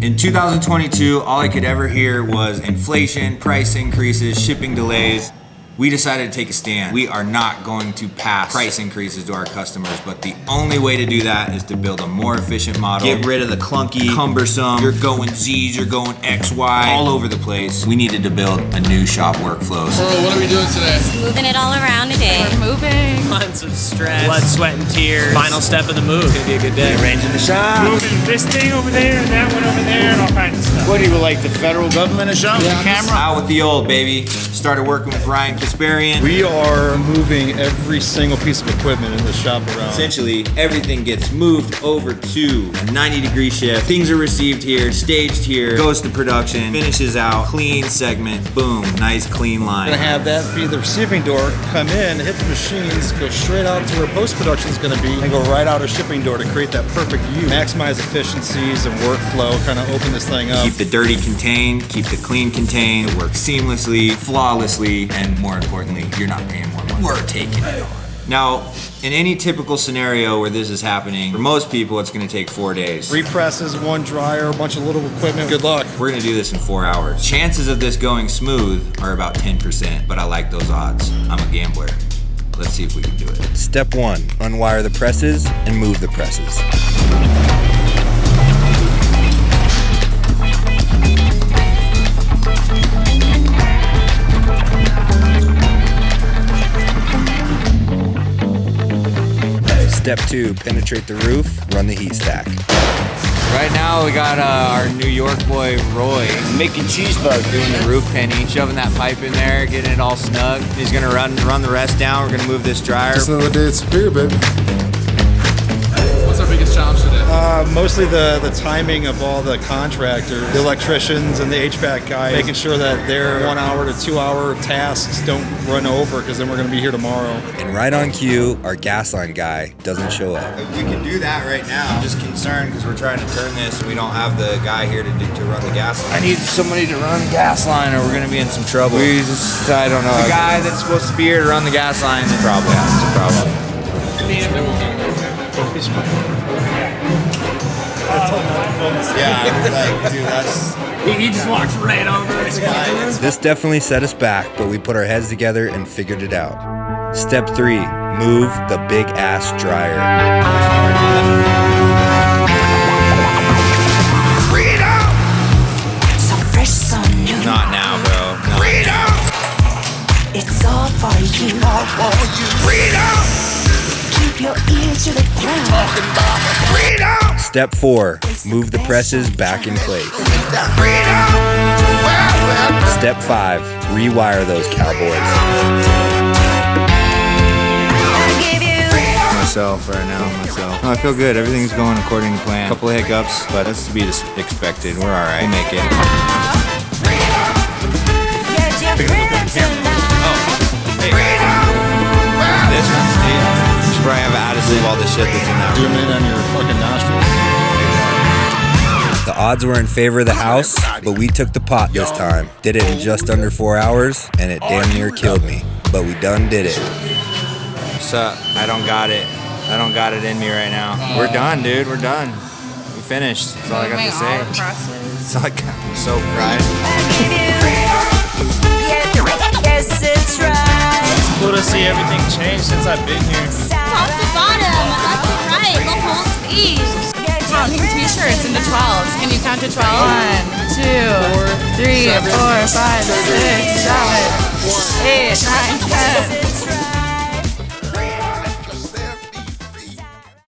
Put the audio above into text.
In 2022, all I could ever hear was inflation, price increases, shipping delays. We decided to take a stand. We are not going to pass price increases to our customers, but the only way to do that is to build a more efficient model. Get rid of the clunky, cumbersome, you're going Z's, you're going X, Y, all over the place. We needed to build a new shop workflow. Bro, what are we doing today? Just moving it all around today. We're moving. Months of stress, blood, sweat, and tears. Final step of the move. It's gonna be a good day. Arranging the shop. Moving this thing over there and that one over there and all kinds of stuff. What do you like, the federal government or something? Yeah, camera. Out with the old, baby. Started working with Ryan Kasparian. We are moving every single piece of equipment in the shop around. Essentially, everything gets moved over to a 90-degree shift. Things are received here, staged here, goes to production, finishes out, clean segment, boom, nice clean line. We're gonna have that be the receiving door, come in, hit the machines, go straight out to where post-production is gonna be, and go right out a shipping door to create that perfect view. Maximize efficiencies and workflow, kind of open this thing up. Keep the dirty contained, keep the clean contained, it works seamlessly, flawlessly, and more importantly, you're not paying more money. We're taking it on. Now, in any typical scenario where this is happening, for most people, it's gonna take 4 days. 3 presses, 1 dryer, a bunch of little equipment. Good luck. We're gonna do this in 4 hours. Chances of this going smooth are about 10%, but I like those odds. I'm a gambler. Let's see if we can do it. Step 1, unwire the presses and move the presses. Step 2, penetrate the roof, run the heat stack. Right now we got our New York boy Roy Making cheeseburgers. doing the roof penny, shoving that pipe in there, getting it all snug. He's gonna run the rest down. We're gonna move this dryer. Just another day at Superior, baby. What's our biggest challenge today? Mostly the timing of all the contractors, the electricians and the HVAC guys, making sure that their 1 hour to 2 hour tasks don't run over, because then we're gonna be here tomorrow. And right on cue, our gas line guy doesn't show up. We can do that right now. I'm just concerned because we're trying to turn this and we don't have the guy here to run the gas line. I need somebody to run the gas line or we're gonna be in some trouble. I don't know. The guy that's supposed to be here to run the gas line is a problem. Yeah, it's a problem. Yeah, like, dude, that's... He just walks right over. This definitely set us back, but we put our heads together and figured it out. Step 3, move the big ass dryer. So fresh, so new. Not now, bro. No. It's all for you. All for you. Freedom. Keep your ears to the ground. Talking about freedom. Step 4, move the presses back in place. Step 5, rewire those cowboys. Myself right now, myself. No, I feel good. Everything's going according to plan. A couple of hiccups, but that's to be expected. We're all right. We'll make it. This one, Steve. You should probably have an additive all the shit that's in that. Zoom in on your fucking nostrils. The odds were in favor of the house, but we took the pot this time. Did it in just under 4 hours, and it damn near killed me. But we done did it. What's up? I don't got it. I don't got it in me right now. We're done, dude. We're done. We finished. That's all I got to say. That's all I got. I'm so proud. It's cool to see everything change since I've been here. Top to bottom, left to right, the whole piece. Counting t-shirts into 12s. Can you count to 12? 1, 2, 3, 4, 5, 6, 7.